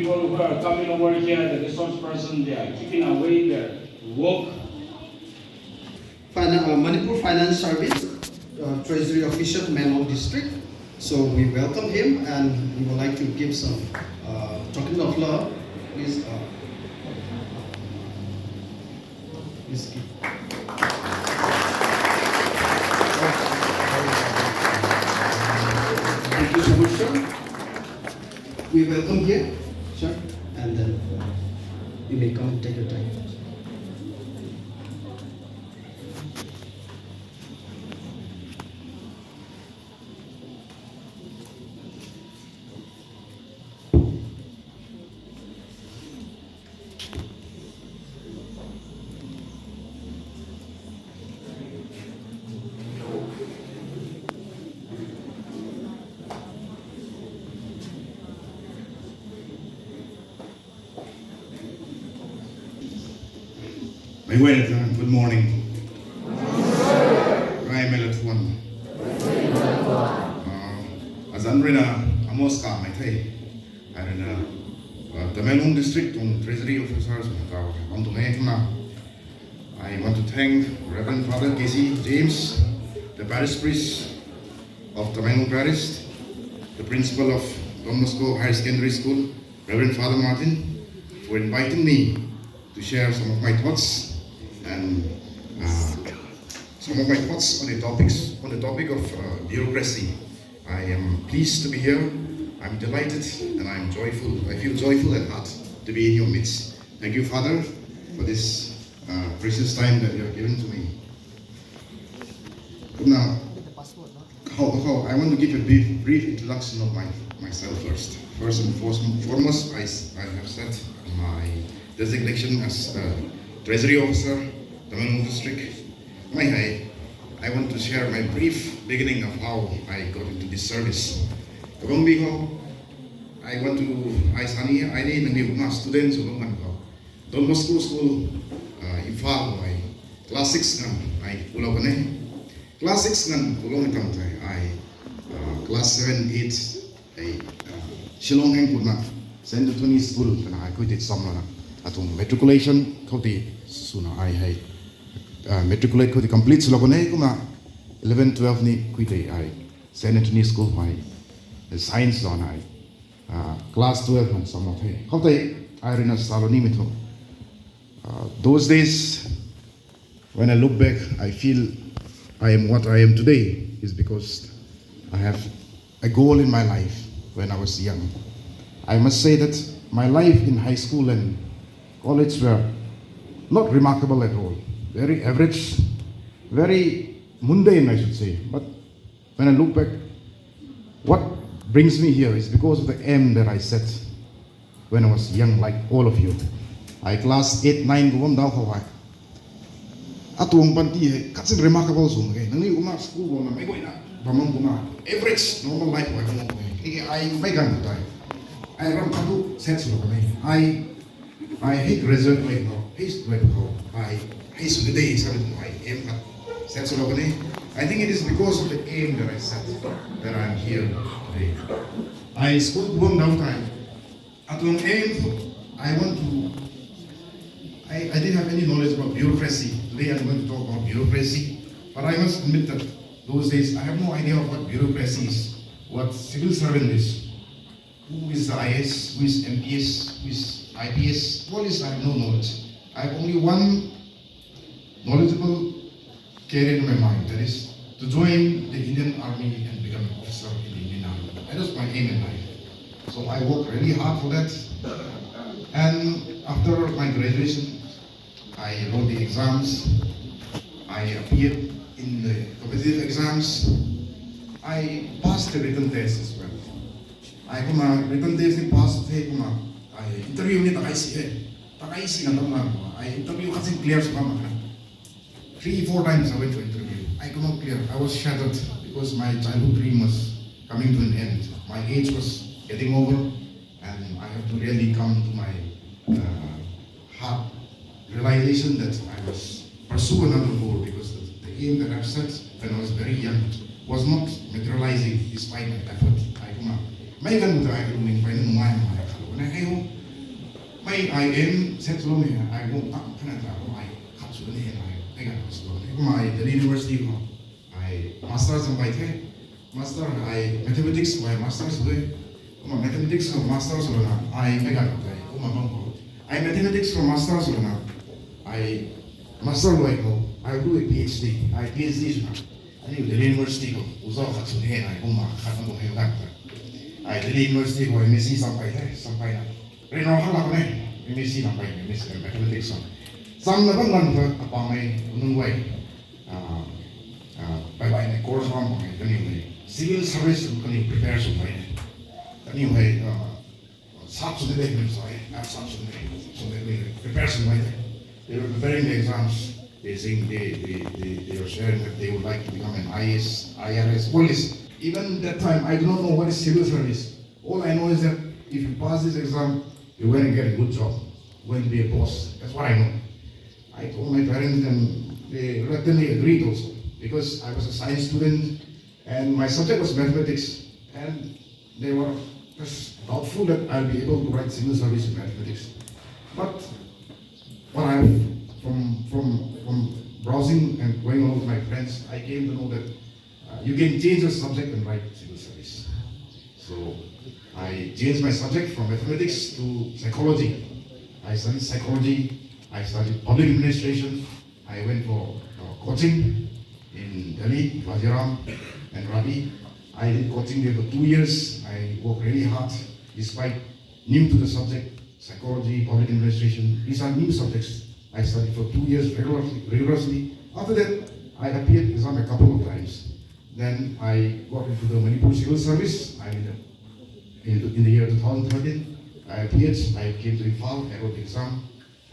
people who are coming over here, the resource person, they are keeping away their work. Manipur Finance Service, Treasury Officer, Tamenglong District. So we welcome him, and we would like to give some token of love. Please, please give. Thank you so much, sir. We welcome here, sir, and then you may come and take your time. Good morning. Rai Melatwan. As Sir Amos Kamei, Tamenglong District on Treasury Officers. I want to thank Reverend Father Casey James, the parish priest of Tamenglong Parish, the principal of Bosco Hr Secondary School, Reverend Father Martin, for inviting me to share some of my thoughts and some of my thoughts on the topic of bureaucracy. I am pleased to be here. I'm delighted and I'm joyful. I feel joyful at heart to be in your midst. Thank you, Father, for this precious time that you have given to me. Now, I want to give a brief introduction of myself first. First and foremost, I have set my designation as Treasury Officer, Tamenglong District. I want to share my brief beginning of how I got into this service. I need a student Don Bosco School, Ifal, class 6 I class 6 class 7, 8, Shillong and Kuna, St. Anthony's School, and I quitted summer at matriculation, sooner I matriculate the complete Slogone, 11, 12 ni quitted I St. Anthony's School, my science on I class 12 and some of it. I ran a salonimito. Those days, when I look back, I feel I am what I am today is because I have a goal in my life when I was young. I must say that my life in high school and college were not remarkable at all. Very average, very mundane, I should say. But when I look back, what brings me here is because of the aim that I set when I was young, like all of you. I class 8, 9 go down Hawaii. Atuang panti katsin remarkable sum okay. Nang ni school go na may go na bamang guma average normal life wa mo okay. I may gan time. I run kadu sets lo kami. I hate result like no. Hate like how I hate the day sabi mo I aim at sets lo kami. I think it is because of the aim that I set that I'm here today. I school go down time. Atuang aim I want to I didn't have any knowledge about bureaucracy. Today I'm going to talk about bureaucracy. But I must admit that those days I have no idea of what bureaucracy is, what civil servant is, who is the IS, who is MPS, who is IPS, all this I have no knowledge. I have only one knowledgeable career in my mind, that is to join the Indian Army and become an officer in the Indian Army. That is my aim in life. So I worked really hard for that. And after my graduation, I wrote the exams, I appeared in the competitive exams, I passed the written test as well. I written test ni pass I interview ni takaisi na naman I interview kasi clear sa kama. 3-4 times I went for interview. I could not clear. I was shattered because my childhood dream was coming to an end. My age was getting over, and I have to really come to my hard realization that I must pursue another goal because the aim that I've set when I was very young was not materializing despite my effort. I am set to me. I won't up Canada. I cut to the head. I got my the university. I masters on my head. Master I mathematics my masters way. My mathematics for masters or not. I got I mathematics for masters or not. I master like I do a PhD. I PhD. I do the university. Uzo cut to the head. I cut on the head. I the university for MSc sampai na. Reno halak ne MSc sampai MSc mathematics. Some na bang ngan apa mai unung wai. Bye ne course one mai kani civil service kani prepare so mai. Kani mai sab so de ne so I sab so de prepare so mai. They were preparing the exams. They saying they were sharing that they would like to become an IS, IRS, police. Even that time, I do not know what is civil service. All I know is that if you pass this exam, you're going to get a good job. You're going to be a boss. That's what I know. I told my parents and they reluctantly agreed also. Because I was a science student and my subject was mathematics. And they were just doubtful that I'll be able to write civil service in mathematics. But what from browsing and going along with my friends, I came to know that you can change your subject and write civil service. So I changed my subject from mathematics to psychology. I studied psychology, I studied public administration, I went for coaching in Delhi, Rajaram and Ravi. I did coaching there for 2 years. I worked really hard despite new to the subject, psychology, public administration. These are new subjects. I studied for 2 years rigorously. After that, I appeared exam a couple of times. Then I got into the Manipur civil service. In the year 2013, I appeared, I came to Infal, I wrote the exam,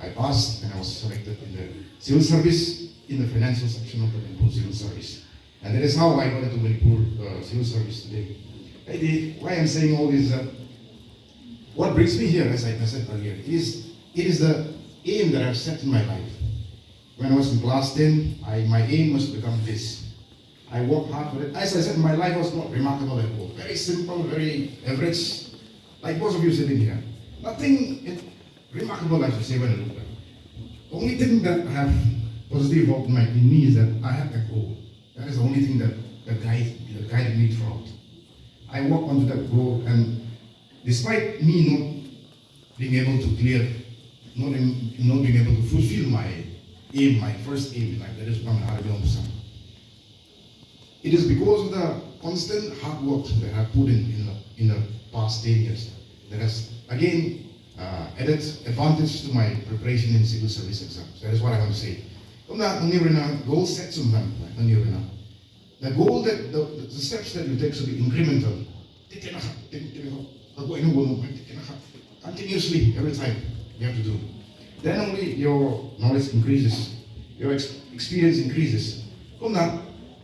I passed, and I was selected in the civil service in the financial section of the Manipur civil service. And that is how I got into Manipur civil service today. Why I'm saying all this is that what brings me here, as I said earlier, it is the aim that I've set in my life. When I was in class 10, my aim was to become this. I worked hard for it. As I said, my life was not remarkable at all. Very simple, very average, like most of you sitting here. Nothing remarkable, I should say, when I look back. The only thing that I have positive about in me is that I have a goal. That is the only thing that guided me throughout. I walked onto that goal, and despite me not being able to clear, not being able to fulfill my aim, my first aim in life, that is become an army officer. It is because of the constant hard work that I have put in the past 10 years that has again added advantage to my preparation in civil service exams. That is what I want to say. Goal sets the goal that the steps that you take should be incremental. Continuously, every time you have to do. Then only your knowledge increases, your experience increases.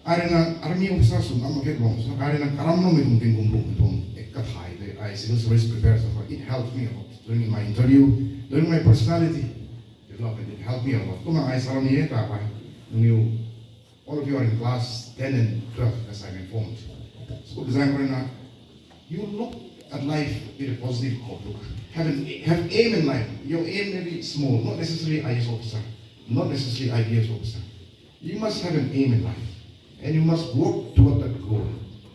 Army officers I civil service prepared for it helped me a lot during my interview, during my personality development. It helped me a lot. All of you are in class 10 and 12, as I'm informed. So you look at life with a positive outlook. Have aim in life. Your aim may be small, not necessarily IS officer, not necessarily IPS officer. You must have an aim in life, and you must work toward that goal.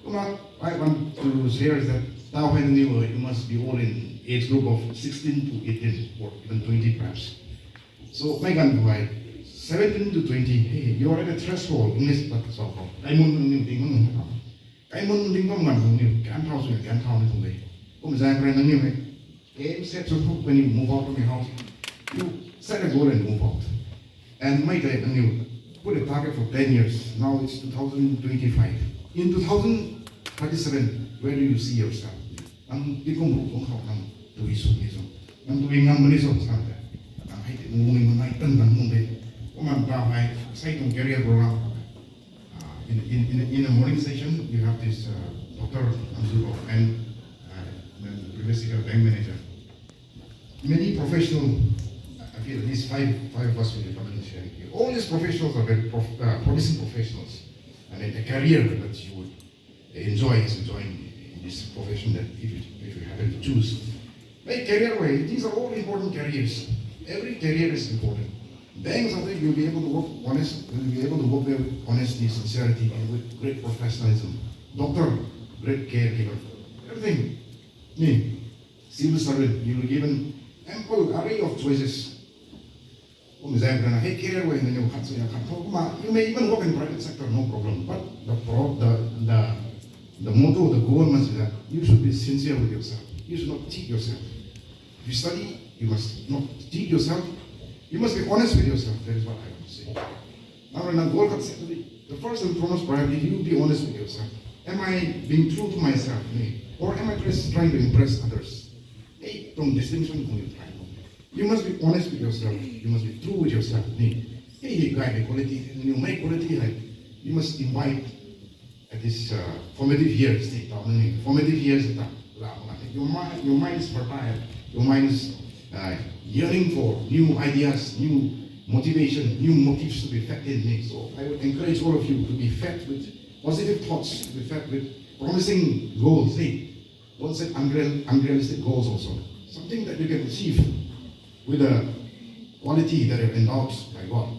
What I want to share is that now when you must be all in age group of 16 to 18 or even 20 perhaps. So my gun by 17 to 20, hey, you are at a threshold in this so called. When you move out from your house, you set a goal and move out. And my day, and you put a target for 10 years. Now it's 2025. In 2037, where do you see yourself? Ang doing career program. In a morning session, you have this Dr. and previously a bank manager. Many professionals, I feel at least five of us will be coming to share here. All these professionals are very promising professionals. And a career that you would enjoy is enjoying in this profession that if you happen to choose. Hey, career way, these are all important careers. Every career is important. Banks, I think you'll be able to work honest, you'll be able to work there with honesty, sincerity, and with great professionalism. Doctor, great caregiver, everything. Me, civil servant, you'll be given ample array of choices. For example, hey, career way, you may even work in private sector, no problem. But the motto, the goal must be that you should be sincere with yourself. You should not cheat yourself. If you study, you must not cheat yourself. You must be honest with yourself. That is what I want to say. Now, when I goal the first and foremost priority, you be honest with yourself. Am I being true to myself? Or am I just trying to impress others? Hey, don't distinction on your time. You must be honest with yourself. You must be true with yourself. Hey, guy, quality, and you make quality, like, you must invite at this formative years. Formative years, your mind is fertile. Your mind is yearning for new ideas, new motivation, new motives to be fed in me. So I would encourage all of you to be fed with positive thoughts, to be fed with promising goals. Hey, don't set unrealistic goals also. Something that you can achieve with a quality that you're endowed by God.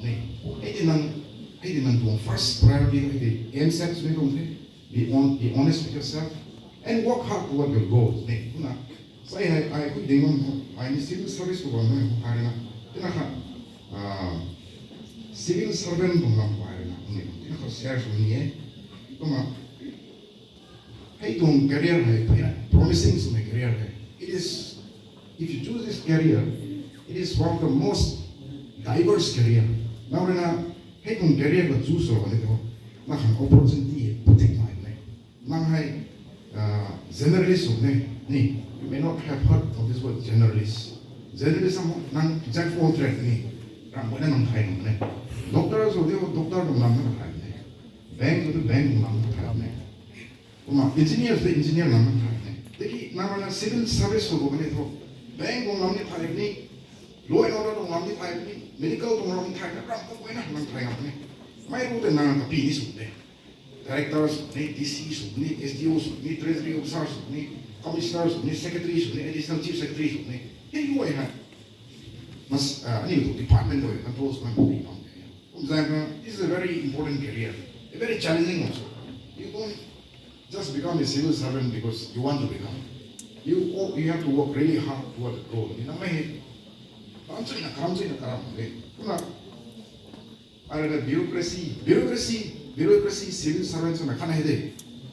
First priority, aim sets, be honest with yourself, and work hard toward your goals. So I could I civil service to one civil servant share hey don't career promising to make career. It is, if you choose this career, it is one of the most diverse career. Now when I hey don't career but choose or opportunity protect my generalist you may not have heard of this word generalist. Generalism nang jack of all trade doctors or doctor bank to the bank engineers the engineer civil service bank law and order medical directors, DCs, SDOs, treasury officers, commissioners, secretaries, additional chief secretaries. Here you have department controls. For example, this is a very important career, a very challenging also. You don't just become a civil servant because you want to become. You have to work really hard toward the goal. Bureaucracy, civil servants,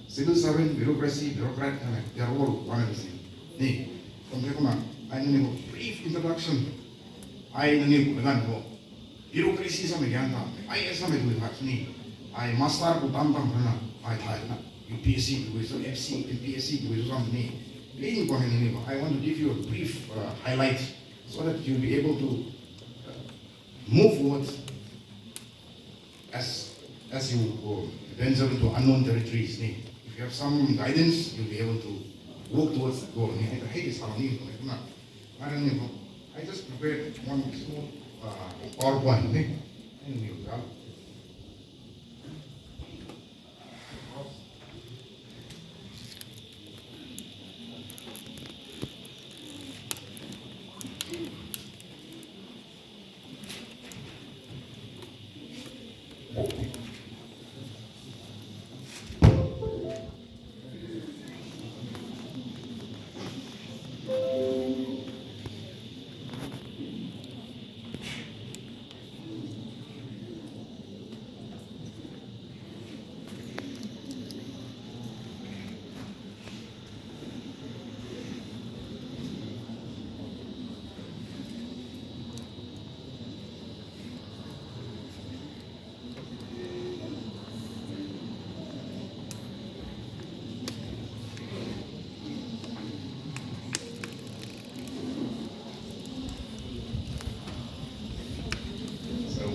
civil servant, bureaucracy, bureaucrat, they are all one and the same. I need a brief introduction. I need bureaucracy. I master UPSC, FC, MPSC, I want to give you a brief highlight so that you'll be able to move forward as you venture into unknown territories. If you have some guidance, you'll be able to work towards the goal. I just prepared one small PowerPoint.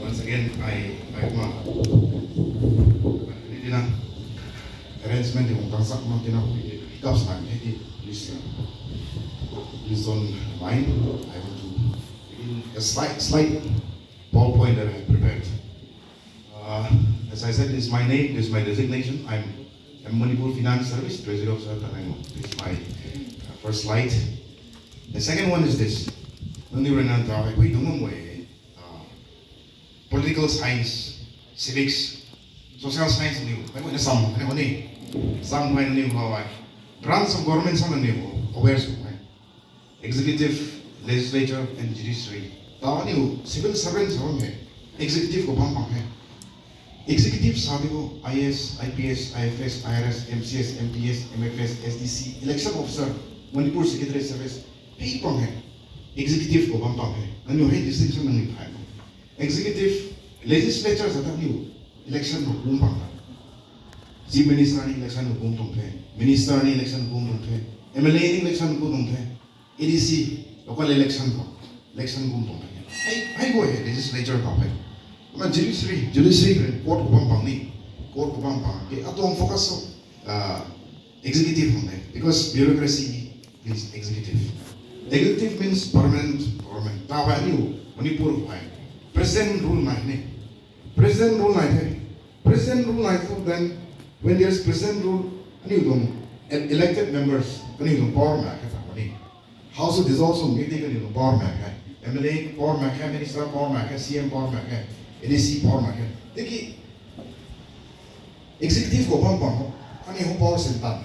Once again, I want arrangement please don't mind. I want to a slight PowerPoint that I have prepared. As I said, this is my name, this is my designation. I'm Manipur Finance Service, Treasury Officer Tamenglong. This is my first slide. The second one is this. Political science, civics, social science, some branch of government, executive, legislature, and judiciary. Civil servants, executive, executive, IS, IPS, IFS, IRS, MCS, MPS, MFS, SDC, election officer, Manipur Secretary Service, executive, and you hate distinction. Executive, legislature, election of Chief Minister election of Minister election of MLA election of ADC, local election I go ahead, legislature topic. Judiciary, court of focus executive because bureaucracy is executive. Executive means permanent government. Manipur President rule President rule then when there's president rule, elected members, power House of dissolve power MLA power Minister power CM power ADC power executive power center.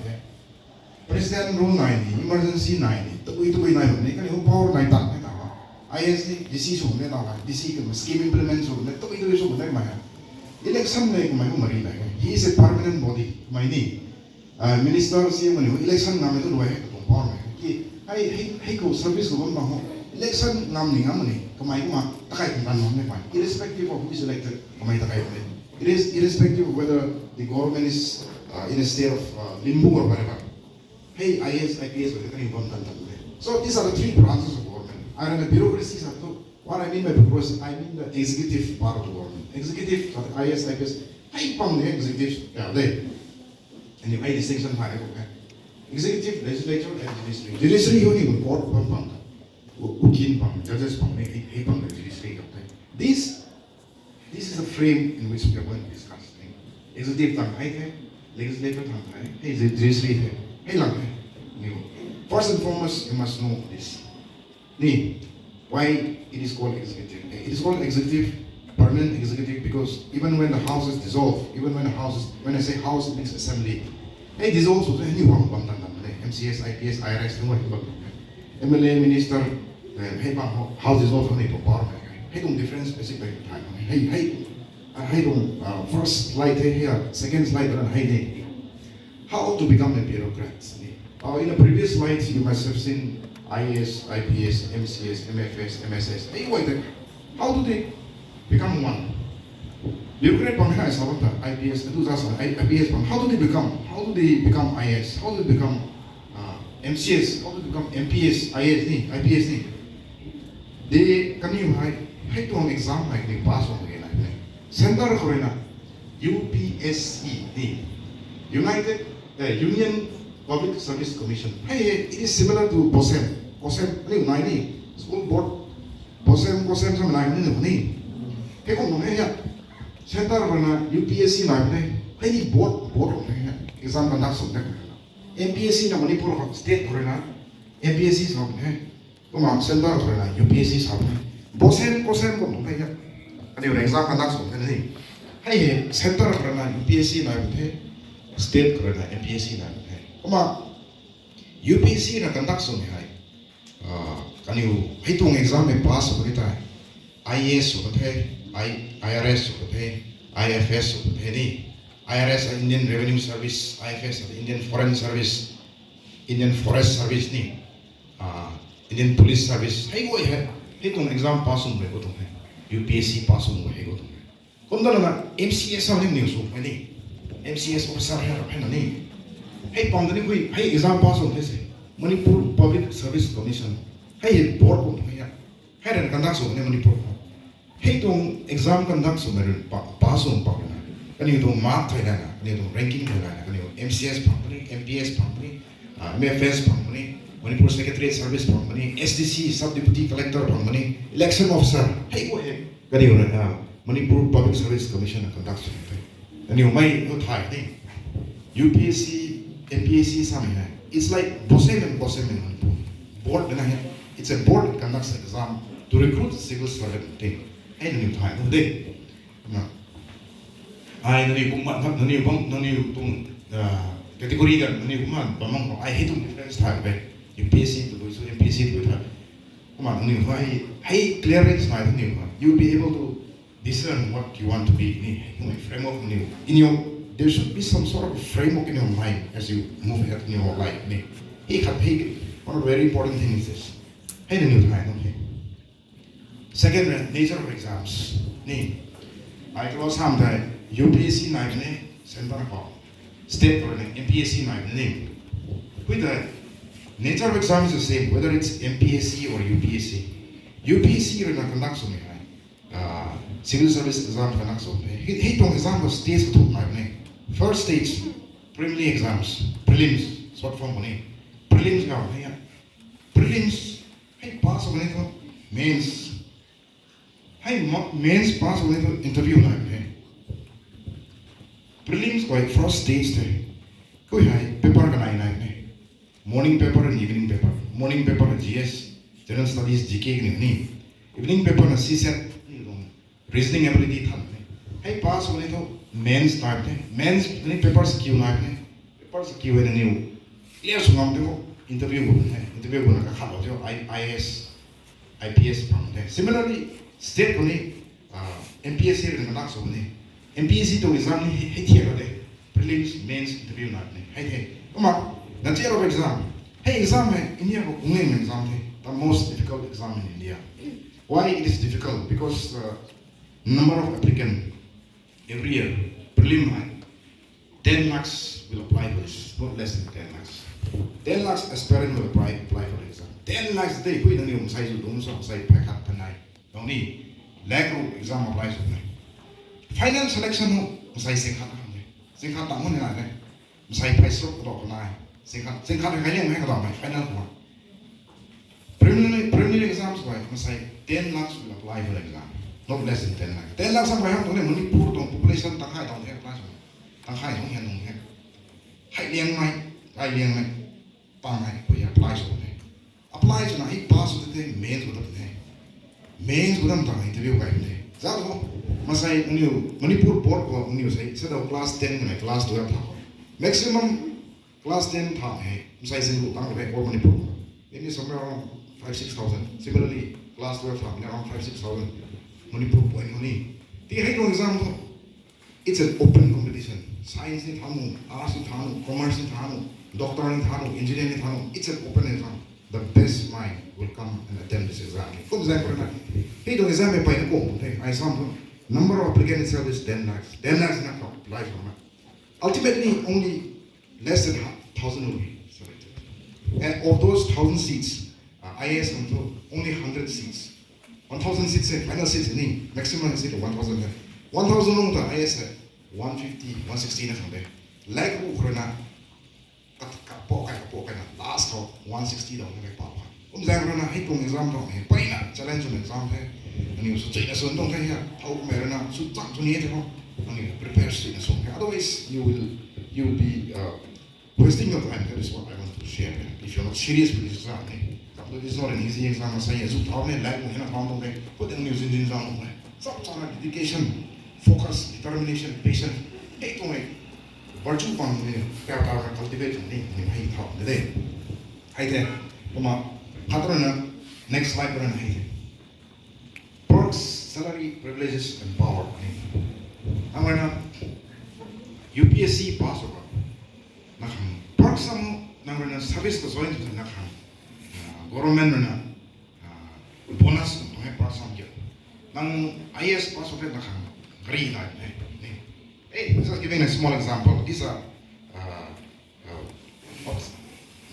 President rule 90, emergency 90, power 90. ISD, DC, DC, scheme implements, election he is a permanent body. Minister, election I go service election irrespective of who is elected. It is irrespective of whether the government is in a state of limbo or whatever. Hey, IS, IPS, so these are the three branches of government. And the bureaucracies are what I mean by bureaucracy, I mean the executive part of the government. Executive, IS, IPS, I found the executive there. And you made distinction. Executive, legislature, and judiciary. Judiciary, you only court, judges, judiciary. This is the frame in which we are going to discuss. Executive, legislature, judiciary. First and foremost, you must know this. Why it is called executive? It is called executive, permanent executive, because even when the house is dissolved, when I say house, it means assembly. It dissolves anyone, MCS, IPS, IRS, MLA, minister, house dissolves only to power. I don't difference specific time. I don't first slide here, second slide, how to become a bureaucrat. In the previous slides, you must have seen IS, IPS, MCS, MFS, MSS. How do they become one? Bureaucrat is IPS, IPS. How do they become? How do they become IS? How do they become MCS? How do they become MPS, IS, IPS? They can you hide to an exam like they pass on again. Center Corona, UPSC, Union Public Service Commission. It is similar to BOSEM. BOSEM, school board. BOSEM, some nine. Center UPSC, any board, exam conducts of them. MPSC, Manipur state, MPSC is not there. Center UPSC is happening. BOSEM, and exam conducts of them. Hey, center UPSC, state, MPSC. UPSC na conducts on can you hit on exam and pass over it? IAS over there, IRS over there, IFS over there, IRS Indian Revenue Service, IFS Indian Foreign Service, Indian Forest Service, Indian Police Service. Hey, go ahead. Hit on exam pass on go to UPSC pass on go to Kundana MCS on news MCS officer here. Hey, hey, exam pass on this. Manipur Public Service Commission. Hey, board on here. Hey, and conducts on Manipur. Hey, don't exam conducts on pass on Pagana. Can you do mark Thailand? Can you do ranking Thailand? Can you MCS company, MPS company, MFS company, Manipur Secretary Service company, SDC, Sub Deputy Collector company, election officer. Hey, go ahead. Can you Manipur Public Service Commission conducts on and you might not hide thing. UPSC, MPSC, something. It's like BOSEM and Manipur. Board it's a board that conducts exam to recruit civil servant thing. Hey, the new time of day. I the new category that the new man, but I hate different time back. You PSC to do so, MPC to it. Come on, new hey, clearance, my new you'll be able to discern what you want to be in a framework new. In your, there should be some sort of framework in your mind as you move ahead in your life. One very important thing is this. Hey, the new time, okay. Second, nature of exams. I close some time. UPSC nine center call. State or MPSC nine. With the nature of exam is the same, whether it's MPSC or UPSC. UPSC you're gonna conduct something. Civil service exam conduct something. He don't exam was stage to nine. First stage, preliminary exams, prelims, short form money. Prelims now, prelims, hey pass on it, mains. Hey mains pass on it interview now. Prelims ko first stage there. Koi hai paper ka nine. Morning paper and evening paper. Morning paper GS, General Studies, GK ni. Evening paper na CSET, reasoning ability than. Hey pass on it mains type ne. Mains ni papers Q na ne. Papers Q na new. Clear sungam de interview ko na ka khalo jo IAS, IPS from there. Similarly, state ko ni MPSC rin na so ni. MPSC to exam ni here de prelims, mains, interview na ne. Hey, the tier of exam. Hey, exam in India ko kung exam the most difficult exam in India. Why it is difficult? Because number of applicants every year prelim 10 lakhs will apply for this, not less than 10 lakhs. 10 lakhs aspirant will apply for the exam. 10 lakhs day, who in the size of the side pack up tonight. Don't need lakh exam applies with me. Final selection, say Singhat Tamun and I say price of the Singhat final one. Preliminary exams, I say 10 lakhs will apply for the exam, not less than 10 lakhs. 10 lakhs of Manipur population, Tanghai don't have class. Tanghai don't have. High Liang Mai, Tanghai, we apply so. Applies and I pass the thing, mains with the name. Mains with them, interview by the day. Zato, Masai, Manipur board or news, instead of class 10 and class 12. Maximum class 10 Masai single Tanghai or Manipur. Maybe somewhere around 5,000-6,000. Similarly, class 12 around 5,000-6,000. Manipur point money. The example, it's an open competition. Science in Thanu, arts in Thanu, commerce in Thanu, doctor in Thanu, engineering in Thanu. It's an open exam. The best mind will come and attend this exam. For example, hey, the exam by the go. I saw number of applicants itself is 10 lakhs. 10 lakhs not apply for me. Ultimately, only less than 1,000 will be selected. And of those 1,000 seats, IAS control only 100 seats. 1,000 seats, final seats, maximum seat of 1,000. 1,000 long the IAS 150, 160 from there. Like Ukraine, last 160 down the papa. Zangana hit on exam down here, Paina, challenge on exam here, and you should take a don't here, how Marina should talk to me and you prepare students. Otherwise, you will be wasting your time. That is what I want to share. If you're not serious with this exam, this is not an easy exam. I say, you tell me, like, put the news in the exam. Some dedication, focus, determination, patience. Hey, to me. Virtue on the character cultivation in high top today. Hi there. Next slide. Perks, salary, privileges, and power. I'm going to UPSC pass over. Perks, I'm going to service the joint to the government bonus to have perks on you. Now, IS pass over the green light. Hey, just giving a small example. These are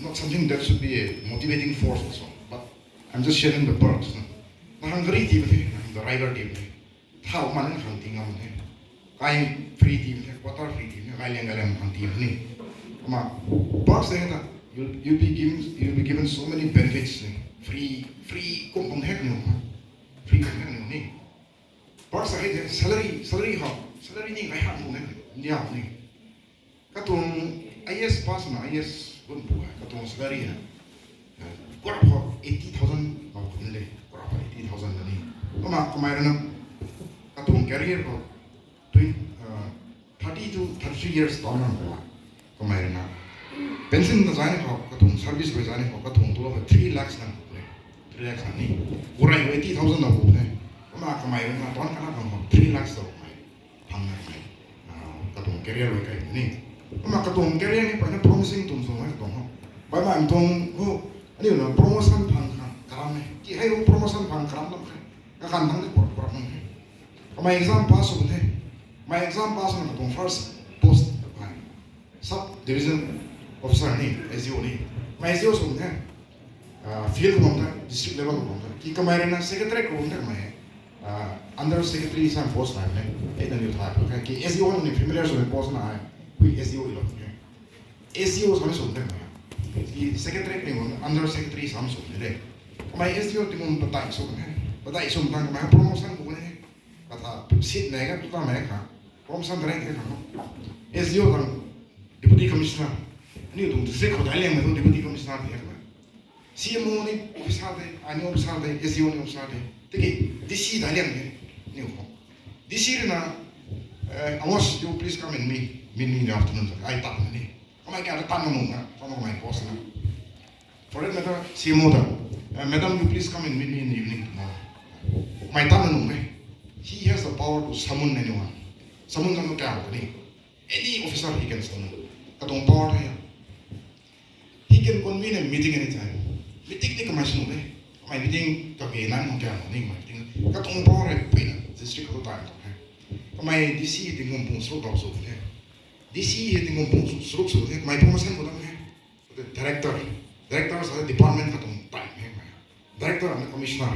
not something that should be a motivating force also, but I'm just sharing the perks. The Hungary team, the rider team, how man hunting on kind free team, water free team, hunting. Perks that you'll be given so many benefits, free compound heck no, free perks are salary how. Salary ni kaya mo niya ni. Katong IS pass na IS pun po katong salary na What about 80,000 of Kunle? What about 80,000 money? Come on, Katung career of 30 to 33 years down come on, pension design of Katung service design of Katung to over 3 lakhs. 3 lakhs money. What are 80,000 of Kunle? Come on, don't come 3 lakhs of my Katung career like I need. Come on, Katung career, but promising to so much. By my tongue, who you know, promotion pang karam ki hai wo promotion pang karam lam ka kan thang de por my exam pass ho the my exam pass on the first post sub division officer ni SEO ni my SEO so the field ko the district level ko ki kamai na secretary ko the my under secretary some post na ne na ni tha ki SEO ni familiar so post na hai koi SEO ilo SEO so the the secretary under secretary Samsung today. My SEO team batai so tang my promotion ko ne kata sit nega to ta me ka promotion direct ka SEO tang deputy commissioner ni tu district ko dai me deputy commissioner ni ka CMO ni officer de ani officer de SEO ni officer de teki DC dai ni ko DC na Amos, you please come and meet me in the afternoon. I talk to me. Come I get a ton of my boss now. For that matter, CMO, Madam, you please come and meet me in the evening tomorrow. My Tamenglong, he has the power to summon anyone. Summon them to any officer he can summon. Katong power here. He can convene a meeting anytime. Meeting the commission, my meeting, okay, nine meeting. Katong power at district of the time. My DC hitting on slope also. DC hitting on slopes, my promotion for the directors of the department at time. Director and the commissioner,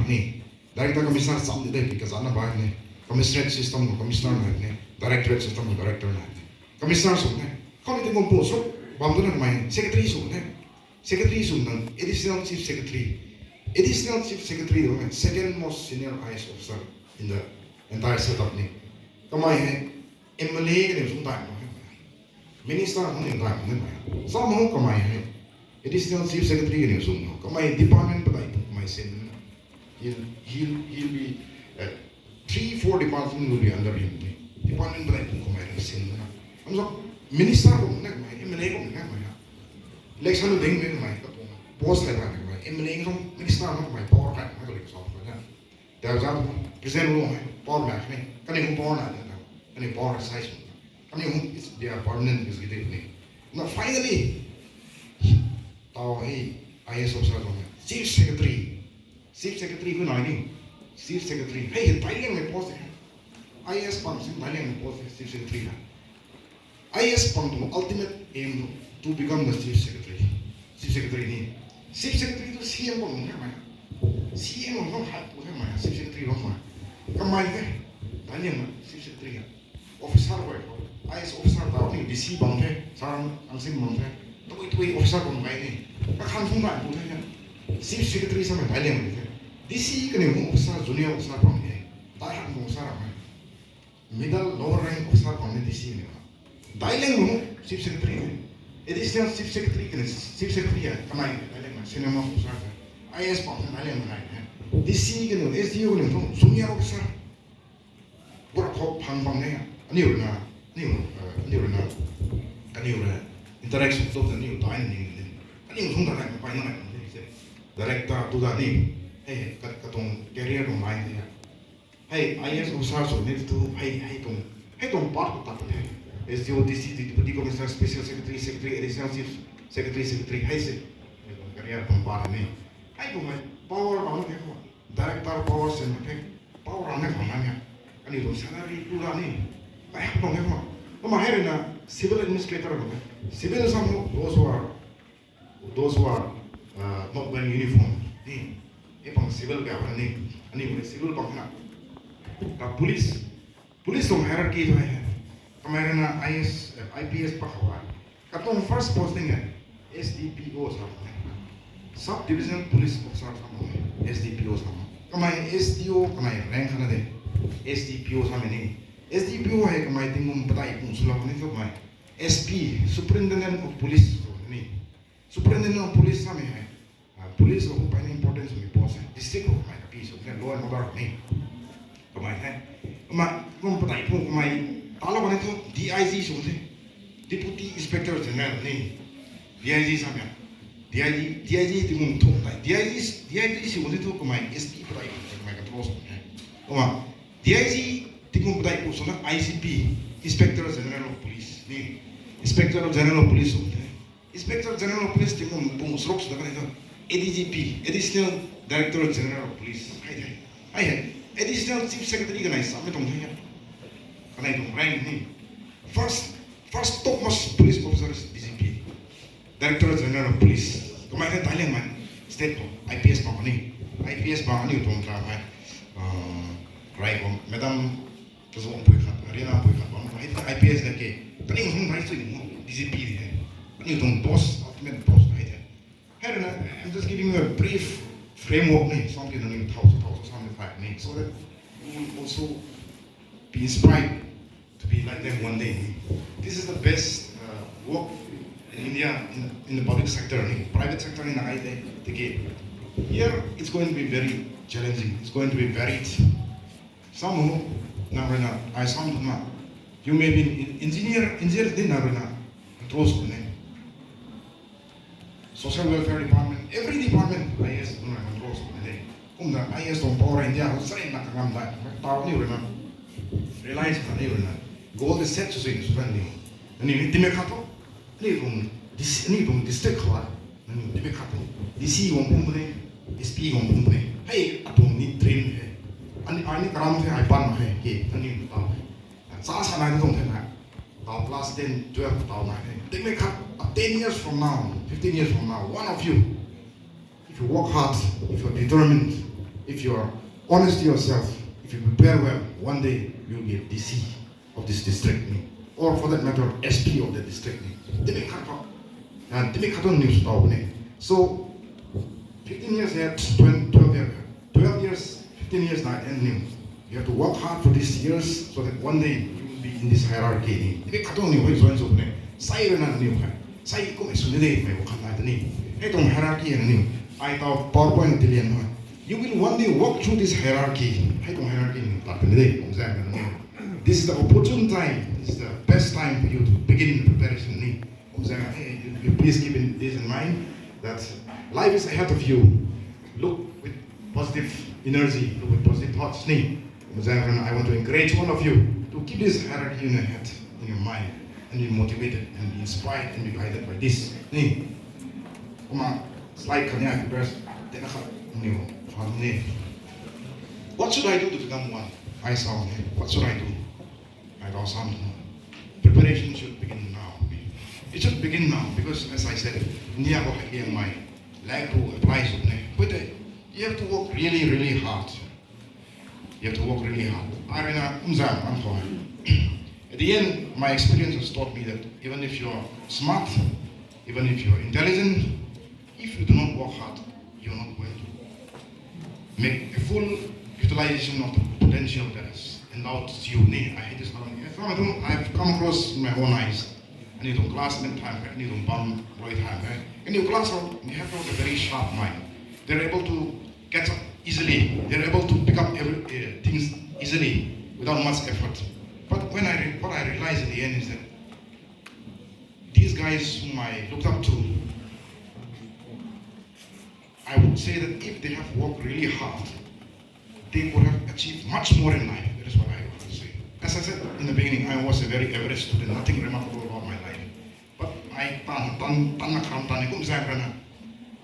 director commissioner someday because I'm not commissioner system, commissioner, directorate system, director, commissioners, committee composed, Bamboo, my secretary, secretary, additional chief secretary, second most senior IS officer in the entire setup. Come on, MLA and some time. Minister on time. Somehow come on, it is still chief secretary in Zoom. Come my department, but I put my sin. He'll be 3-4 departments will be under him. Department, but I put my sin. I'm so minister of my MLA. Election of thing my boss like my MLA, minister of my power. There's a present law, power back. Can you born at any power size? Can you they are permanent is getting now finally our IS officer chief secretary who know chief secretary hey Thailand may post IS function Thailand may post chief secretary IS function ultimate aim to become the chief secretary to CM CM of not chief secretary of come my Thailand chief secretary officer work IS officer tao ni DC bang the sarang angsim bang the to officer bang mai ni ka khan thung ba pu the chief secretary sa mai Thailand DC ka ni officer junior officer bang ni dai han officer mai middle lower rank officer bang ni DC ni Thailand mo chief secretary additional chief secretary ka chief secretary ka mai Thailand senior officer IS bang Thailand mai DC ka ni SDO ni junior officer bora khop phang bang ni new interaction with the new dining. Director to the name. Hey, Katong career on mind here. Hey, IS officers need to hey, don't part of that. As the ODC, the commissioner, special secretary, additional chief secretary, hey, say, career on part of me. I go my power on director powers and power on the man. And you don't salary to the name. I have no memory. I'm a civil administrator. Civil is those who are not wearing uniform. If I'm civil government, and civil government. Police don't hierarchy. I'm a IS, IPS. Katong first posting SDPOs. Subdivision police officer. SDPOs. Come on, SDO, come on, rank another. SDPOs how many? SDPO hai kamai tingum patai pung sulap ni so mai SP superintendent of police ni superintendent of police sa mai hai police of an importance of the boss, district of my piece of law and order name. Of my hand. My DIG, Deputy Inspector General name. DIG Samia. DIG the moon talk like DIG she wanted to talk my SP like my controls. DIG the moon like ICP, Inspector General of Police name. Inspector General of Police. Inspector General of Police the moon rocks the ADGP, Additional Director General of Police. I had Additional Chief Secretary and I submit on here. And I don't rank name. First topmost police officer is DGP, Director General of Police. Come on, Thailand man, state IPS Bangani, IPS Bangani don't try. Right, Madam President Boycott, Arena Boycott, IPS like Putting home right to DGP. You don't boss, ultimate boss. I'm just giving you a brief framework, something in 1,000, so that you will also be inspired to be like them one day. This is the best work in India in the public sector, private sector in the game. Here it's going to be very challenging. It's going to be varied. Some I some you may be an engineer Social Welfare Department, every department IS controls the IS on power India, say not realize goal is set to say spending. And you need to make up. Need district hard. And you make up. DC on company, SP on company. Hey, I don't need train. And I need around here, I ban my head. And you Sasa I don't have that. Last 10, 12,000. They make up 10 years from now, 15 years from now, one of you, if you work hard, if you're determined, if you're honest to yourself, if you prepare well, one day you'll be a DC of this district, or for that matter, SP of the district. They make up. And they make up on news. So, 15 years ahead, 12 years, 15 years now, and new. You have to work hard for these years so that one day you will be in this hierarchy. They make up on news. Say new. Say come as soon as they may come at the name. Hey, don't hierarchy and new. I thought PowerPoint billion. You will one day walk through this hierarchy. Hey, don't hierarchy in the day. This is the opportune time. This is the best time for you to begin the preparation. Hey, you please keep this in mind that life is ahead of you. Look with positive energy. Look with positive thoughts. I want to encourage one of you to keep this hierarchy in your head, in your mind. And be motivated and be inspired and be guided by this. Slide what should I do to become one? I saw what should I do? I got something. Preparation should begin now. It should begin now because, as I said, my like to apply. But you have to work really, really hard. You have to work really hard. At the end, my experience has taught me that even if you're smart, even if you're intelligent, if you do not work hard, you're not going to make a full utilization of the potential that is endowed to you. I hate this one. I've come across my own eyes. I need to class in time, I need to bomb right time. And your class, you have a very sharp mind. They're able to catch up easily. They're able to pick up things easily without much effort. But what I realized at the end is that these guys whom I looked up to, I would say that if they have worked really hard, they would have achieved much more in life. That is what I would say. As I said in the beginning, I was a very average student, nothing remarkable about my life. But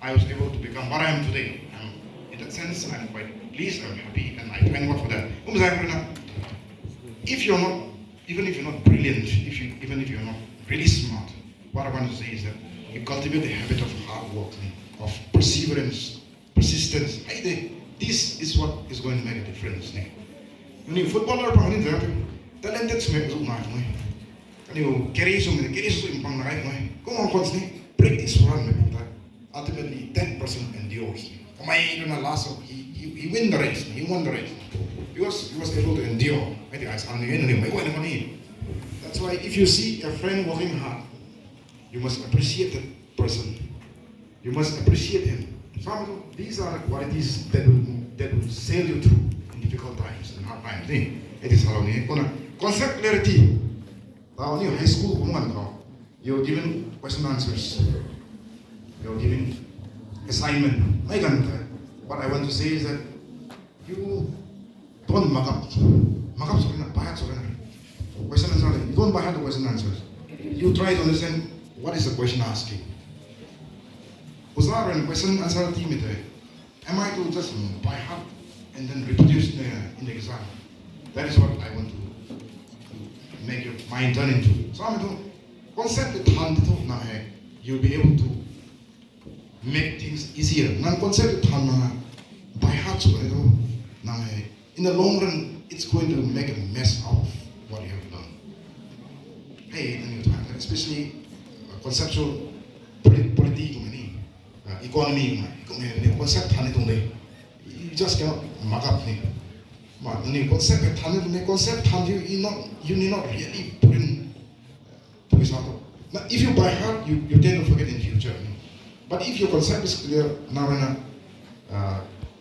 I was able to become what I am today. In that sense, I'm quite pleased, I'm happy, and I thank God for that. If you're not, even if you're not brilliant, even if you're not really smart, what I want to say is that you cultivate the habit of hard work, of perseverance, persistence. This is what is going to make a difference. When you footballer, talented you carry some come on, practice run. Ultimately, that person endures. He win the race. He won the race. He was able to endure. That's why if you see a friend working hard, you must appreciate that person. You must appreciate him So these are the qualities that will sail you through in difficult times and hard times. It is how we concept clarity. Now, in high school, you're given question answers. You're given assignment. What I want to say is that you don't mug up. Mug up question answer. You don't buy the question answers. You try to understand what is the question asking. And question answer team. Am I to just by heart and then reproduce in the exam? That is what I want to make your mind turn into. So I'm to concept it, you'll be able to make things easier. Non-concept by heart, in the long run, it's going to make a mess of what you have learned. Hey, especially conceptual politics, economy, concept, you just cannot mug up. Concept, you need not really put in to result. Now, if you by heart, you tend to forget in future. But if your concept is clear now,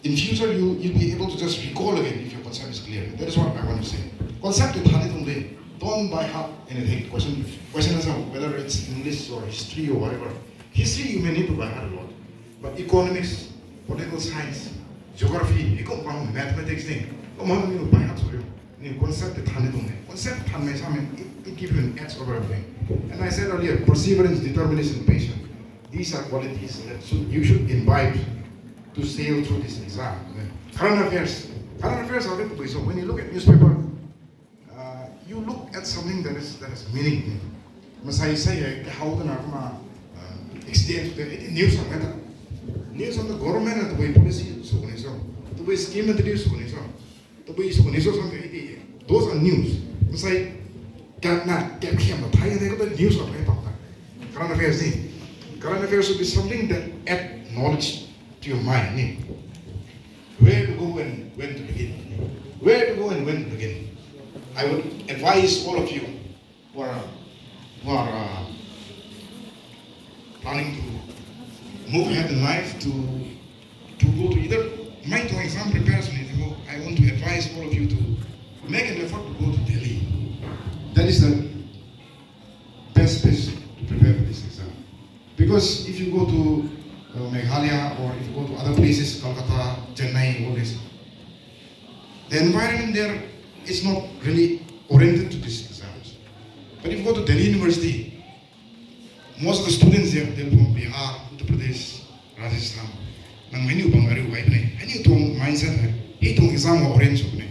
in future you'll be able to just recall again if your concept is clear. That is what I want to say. Concept don't by heart anything. Question is whether it's English or history or whatever. History you may need to by heart a lot, but economics, political science, geography, mathematics by heart. Concept it gives you an edge over everything. And I said earlier, perseverance, determination, patience. These are qualities that you should imbibe to sail through this exam. Current affairs are very so when you look at newspaper, you look at something that is meaning. Masai say how the extend news on that. News on the government and the way policy so the way scheme introduced the way something those are news. Masai can't get him a tie the news of current affairs. Current affairs should be something that add knowledge to your mind. Where to go and when to begin. Where to go and when to begin. I would advise all of you who are planning to move ahead in life to go to either my exam preparation. I want to advise all of you to make an effort to go to Delhi. That is the best place to prepare for this exam. Because if you go to Meghalaya or if you go to other places, Kolkata, Chennai, all this, the environment there is not really oriented to these exams. But if you go to Delhi University, most of the students there, they're from Bihar, Uttar Pradesh, Rajasthan. Nang many bangari wipe ne, any to mindset hai, hey to exam orange ne,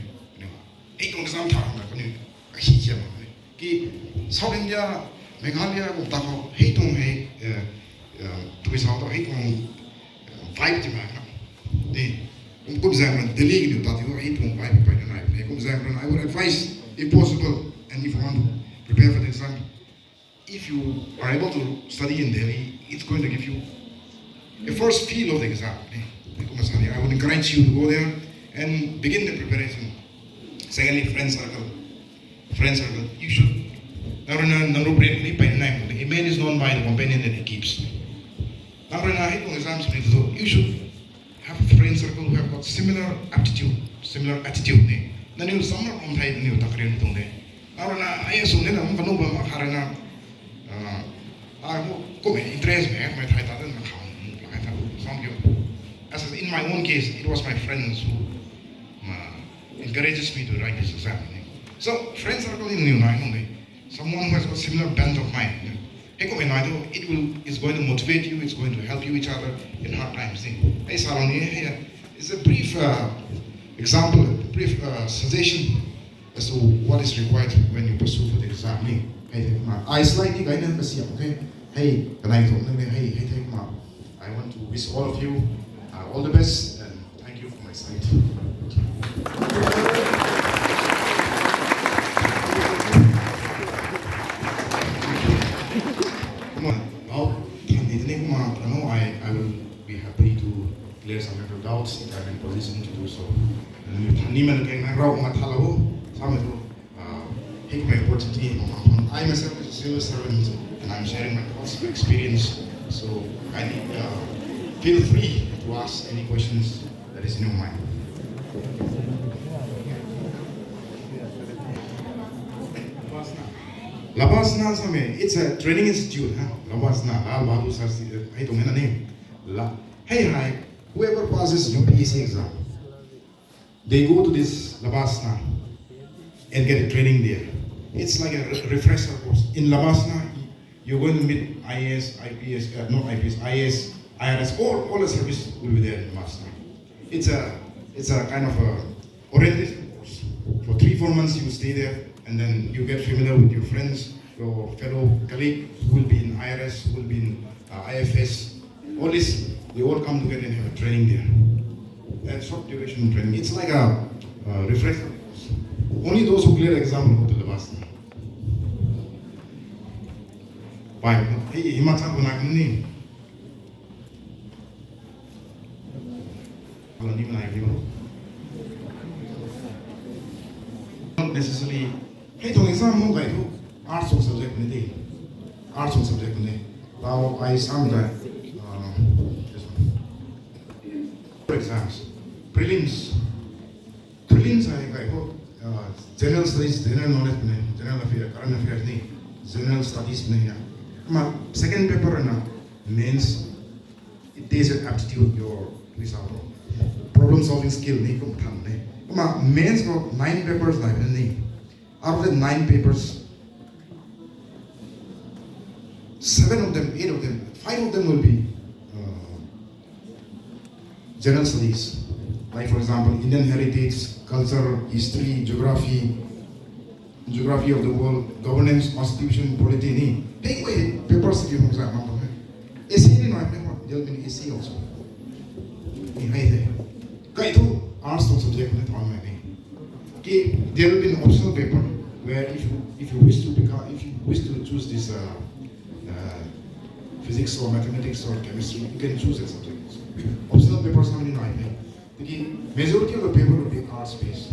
hey to exam tha na kani, ahi kya ne, ki South India, Meghalaya ko tako, hey to hey, to is how to hey to vibe jima na, de, kum exam Delhi ki uta to hey to vibe pa na, kum exam I would advise if possible and if you want to prepare for the exam, if you are able to study in Delhi, it's going to give you a first feel of the exam. I would encourage you to go there and begin the preparation. Secondly, friend circle. You should. A man is known by the companion that he keeps. You should have a friend circle who have got similar aptitude, similar attitude. Then you summer on tight and you takrin to me. I assume that I'm going to Harana. I will interest me, my title and account. As in my own case, it was my friends who encourages me to write this exam. So friends are going to someone who has got similar bent of mind. It's going to motivate you, it's going to help you each other in hard times. It's a brief example, a brief suggestion as to what is required when you pursue for the exam. I slightly guided okay? Hey, I want to wish all of you all the best and thank you for my side. I will be happy to clear some of your doubts if I'm in position to do so. I myself is a civil servant and I'm sharing my thoughts, my experience. So I need feel free to ask any questions that is in your mind. Labasna Same, it's a training institute, huh? Labasna, Lal Bahadur Sarsi, I don't know the name. Hey, whoever passes UPSC exam, they go to this Labasna and get a training there. It's like a refresher course. In Labasna, you're going to meet IAS, IPS, not IPS, IAS, IRS, all the service will be there in Labasna. It's a kind of a orientation course. For 3-4 months you stay there, and then you get familiar with your friends, your fellow colleague who will be in IRS, who will be in IFS. All this, they all come together and have a training there. And short duration training. It's like a refresher course. Only those who clear the exam will go to the Labasna. Why? Hey, Himata Bunakuni. Not necessarily. Hey, don't exam mo kayo. Arts of subject ni Arts of subject ni. Now I sound that. For exams, prelims. Prelims I hope general studies, general knowledge ni, general affairs, current affairs ni, general studies ni ya. Ma second paper na mains. It is an aptitude your problem solving skill ni kung tham ni. Ma mains got 9 papers like ni. Out of the 9 papers, 7 of them, 8 of them, 5 of them will be general studies. Like for example, Indian heritage, culture, history, geography of the world, governance, constitution, polity ni. Take away papers you know exam. AC ni no, there'll be AC also. Kaya ito, arts subject na tawag na ni. There will be an optional paper where if you wish to choose this physics or mathematics or chemistry, you can choose a subject. Optional papers are not in. The majority of the paper will be arts based.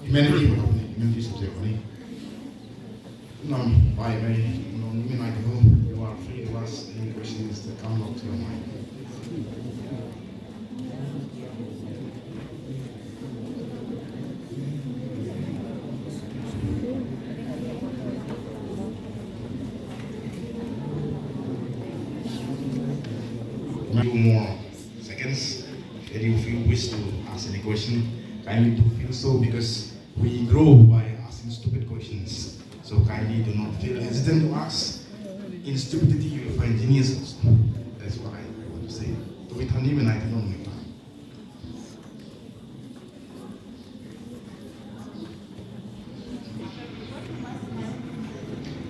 Humanity subject. No, you are free to ask any questions that come up to your mind. Few more seconds. If you wish to ask any question, kindly do feel so, because we grow by asking stupid questions. So kindly do not feel hesitant to ask. In stupidity, you will find genius also. That's what I want to say. To be even I don't know.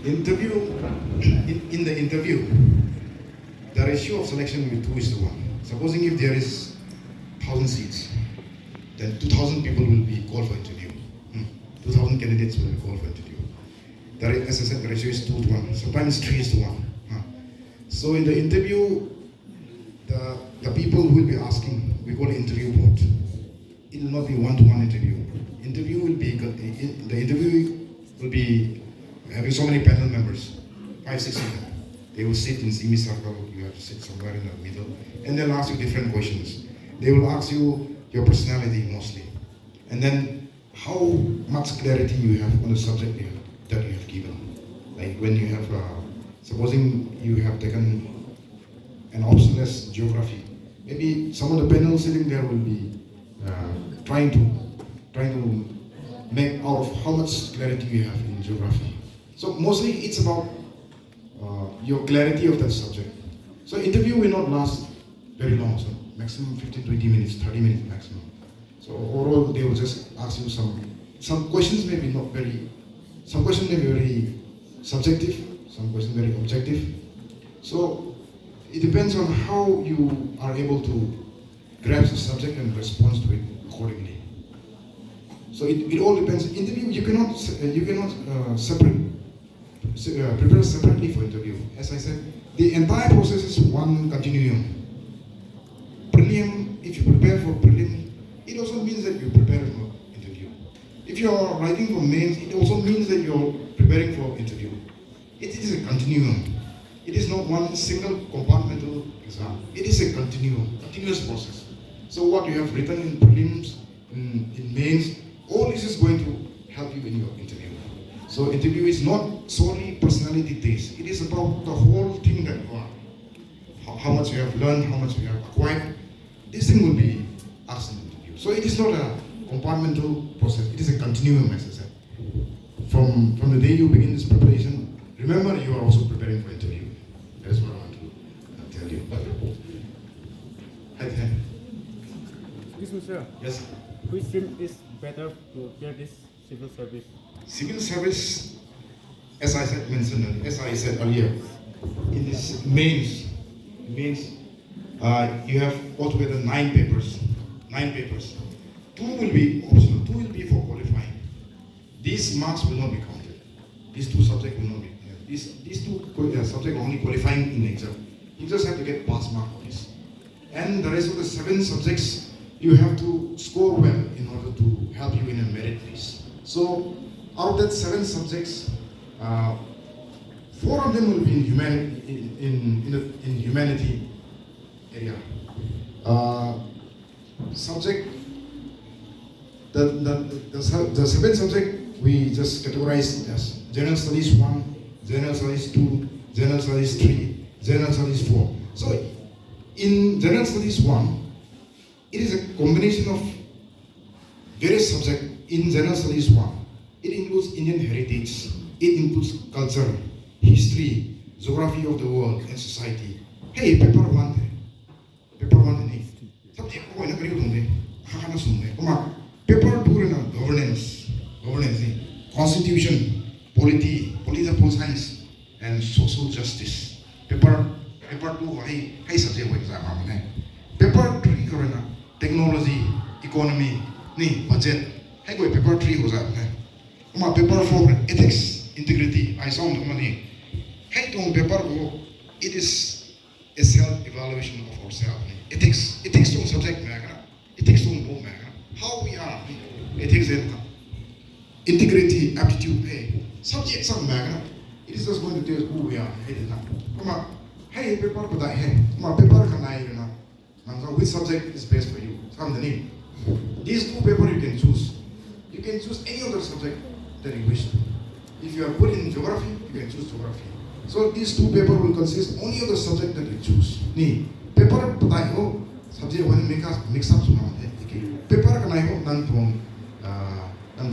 In the interview, the ratio of selection will be 2:1. Supposing if there is 1,000 seats, then 2,000 people will be called for interview. 2,000 candidates will be called for interview. As I said, the ratio is 2:1. Sometimes 3:1. So in the interview, the people who will be asking, we call it interview board. It will not be 1-to-1 interview. The interview will be having so many panel members, 5-6 of them. They will sit in semicircle, you have to sit somewhere in the middle, and they'll ask you different questions. They will ask you your personality mostly, and then how much clarity you have on the subject that you have given. Like when you have, supposing you have taken an option as geography, maybe some of the panel sitting there will be trying to make out of how much clarity you have in geography. So mostly it's about your clarity of that subject. So interview will not last very long, so maximum 15-20 minutes, 30 minutes maximum. So overall they will just ask you some questions may be very subjective, some questions very objective. So it depends on how you are able to grasp the subject and respond to it accordingly. So it all depends. Interview you cannot prepare separately for interview. As I said, the entire process is one continuum. Prelim, if you prepare for prelim, it also means that you prepare for interview. If you are writing for mains, it also means that you are preparing for interview. It is a continuum. It is not one single compartmental exam. It is a continuous process. So what you have written in prelims, in mains, all this is going to help you in your interview. So interview is not solely personality test. It is about the whole thing that you are. How much you have learned, how much you have acquired. This thing will be asked in the interview. So it is not a compartmental process. It is a continuum, as I said. From the day you begin this preparation, remember you are also preparing for interview. That is what I want to tell you. Hi. Excuse me, sir. Yes. Which stream is better to appear this civil service? Civil service, as I said earlier, in this mains, you have altogether 9 papers. 9 papers. 2 will be optional. 2 will be for qualifying. These marks will not be counted. These 2 subjects will not be. These 2 subjects are only qualifying in the exam. You just have to get pass mark for this. And the rest of the 7 subjects, you have to score well in order to help you in a merit list. So out of that 7 subjects, 4 of them will be in humanity area. The 7 subject we just categorized as General Studies 1, General Studies 2, General Studies 3, General Studies 4. So in General Studies 1, it is a combination of various subjects in General Studies 1. It includes Indian heritage, it includes culture, history, geography of the world and society. Hey, paper 1 ni. Subject ko na kariyo dong de. Hakana sumne. Kuma paper 2 na governance ni. Constitution, polity, political science and social justice. Paper 2 hey subject ko exam amne. Paper 3 ko na technology, economy, ni budget. Hey ko paper 3 ko sa amne. Kuma paper 4 ethics, integrity, I sound money. Hey tong paper ko, it is a self-evaluation of ourselves. Ethics tong subject maga. Ethics tong book maga. How we are. Ethics and integrity, aptitude, hey. Subject some maga. It is just going to tell us who we are. Kuma hey paper ko dai hey. Kuma paper kanai na. Nang which subject is best for you? Some the name. These 2 papers you can choose. You can choose any other subject that you wish to. If you are good in geography, you can choose geography. So these 2 papers will consist only of the subject that you choose. Ni paper patai ho subject one mix up suma hai. Paper kanai ho nang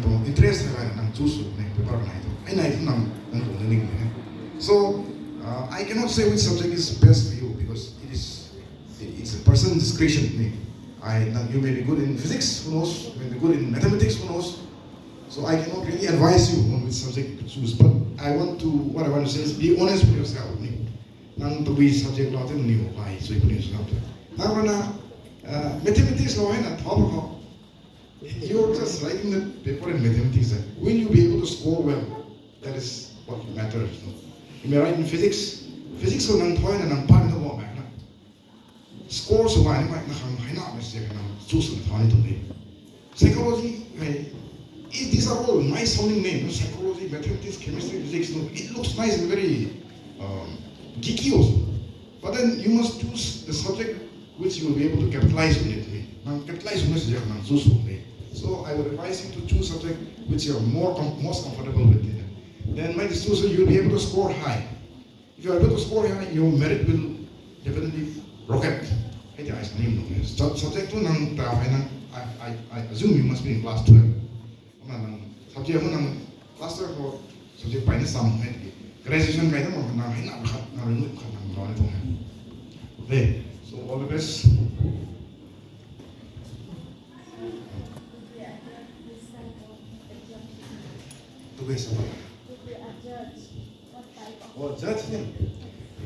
tong interest hai nang choose ne paper kanai to. Ai nai nang tong ning ne. So I cannot say which subject is best for you because it's a person's discretion. Ni you may be good in physics, who knows? You may be good in mathematics, who knows? So I cannot really advise you on which subject to choose. But what I want to say is be honest with yourself. Nang to be subject lot in new why so you can use it. Now mathematics law na top. You're just writing the paper in mathematics. Will you be able to score well? That is what matters. You may write in physics. Physics so nang toy na nang pan na mo na. Score so why na na mistake na choose na toy to be. Psychology these are all nice sounding names. Psychology, mathematics, chemistry, physics. No, it looks nice and very geeky also. But then you must choose the subject which you will be able to capitalize on it. So I would advise you to choose subject which you are most comfortable with. Then my decision you will be able to score high. If you are able to score high, your merit will definitely rocket. Subject to I assume you must be in class 12. Subject class 12 or subject by the sum. Graduation by the okay, so all the best.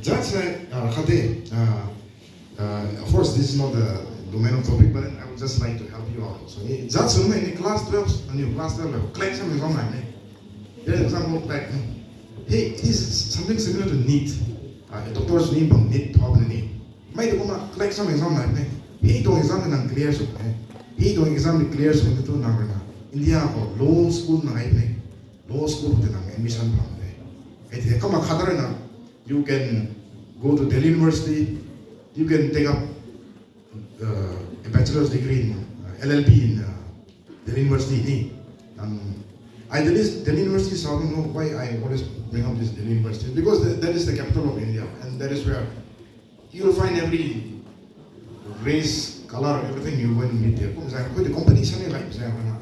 Judge, of course, this is not the domain of topic, but I would just like to help you out. So, judge, in class 12, and your class 12, collect some exam line. There is some like, hey, it is something similar to NEET. A doctor's name from NEET, top of the name. May go collect some exam line. He don't exam and clear so. He don't exam clears when the two number. India or law school na law school with an admission from there. Come a you can go to Delhi University, you can take up a bachelor's degree in LLB in Delhi University. Delhi University is, I don't know why I always bring up this Delhi University, because that is the capital of India, and that is where you will find every race, color, everything you going to meet there. The competition is like,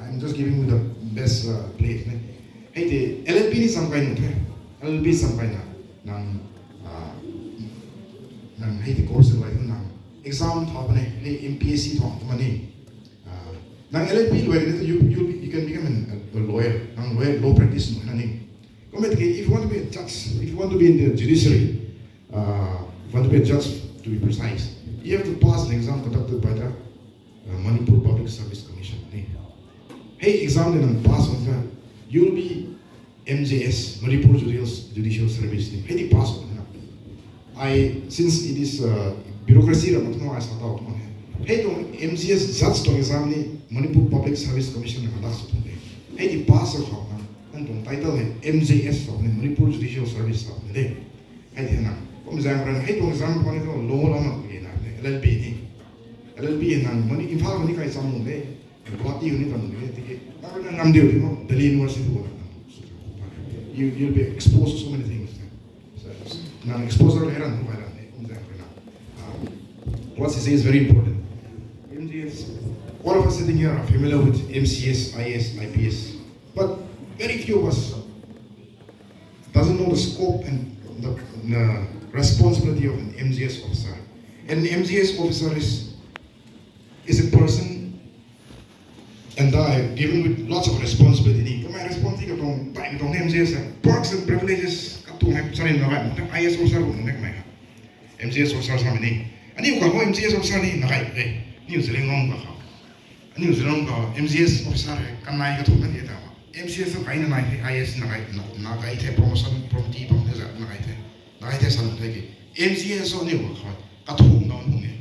I'm just giving you the best place. Hey, the LLB is some kind of LLB is some kind of hey, the course like exam hey, MPSC money. Now LLB you can become a lawyer, law practice. If you want to be a judge, if you want to be in the judiciary, want to be a judge to be precise, you have to pass an exam conducted by the Manipur Public Service Commission. Hey, exam then pass on that, you'll be MJS, Manipur Judicial Service. Hey, the pass on. Since it is bureaucracy, I start out. Hey, to MJS judge to exam ni Manipur Public Service Commission conducts. Hey, the pass of how and title MJS of Manipur Judicial Service of the day. Hey, hey, to exam law LLB and money in Palmani kai some day, and what you need on the Delhi University. You'll be exposed to so many things. Now, exposure what he says is very important. MGS, all of us sitting here are familiar with MCS, IS, IPS, but very few of us doesn't know the scope and the responsibility of an MGS officer. An MGS officer is a person and given with lots of responsibility. My responsibility to MGS perks and privileges to have IS officer MGS officer something. And you go MGS officer ni nakai New Zealand New Zealand MGS officer can I get MCS of kind of IS nakai promotion property from the nakai something MCS on you at home down here.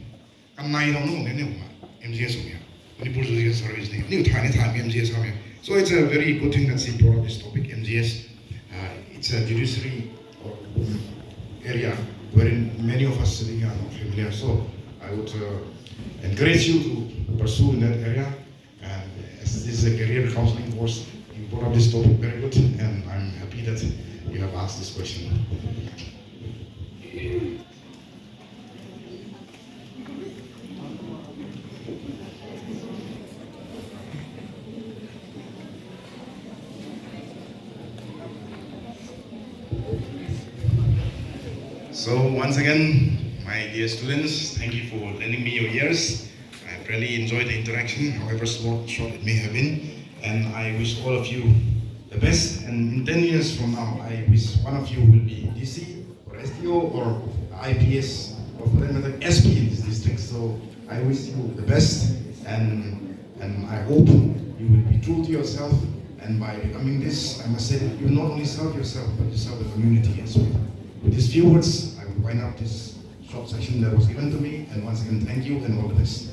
And I don't know any MGS of here. Manipur Judicial Service new tiny time MGS of here. So it's a very good thing that he brought up this topic, MGS. It's a judiciary area wherein many of us sitting here are not familiar. So I would encourage you to pursue in that area. And as this is a career counseling course, you brought up this topic very good, and I'm happy that you have asked this question. So once again, my dear students, thank you for lending me your ears. I've really enjoyed the interaction, however short it may have been. And I wish all of you the best. And in 10 years from now, I wish one of you will be DC or SDO or IPS or for that matter SP in this district. So I wish you the best, and I hope you will be true to yourself. And by becoming this, I must say that you not only serve yourself, but you serve the community as well. With these few words, I will wind up this short session that was given to me, and once again, thank you and all the best.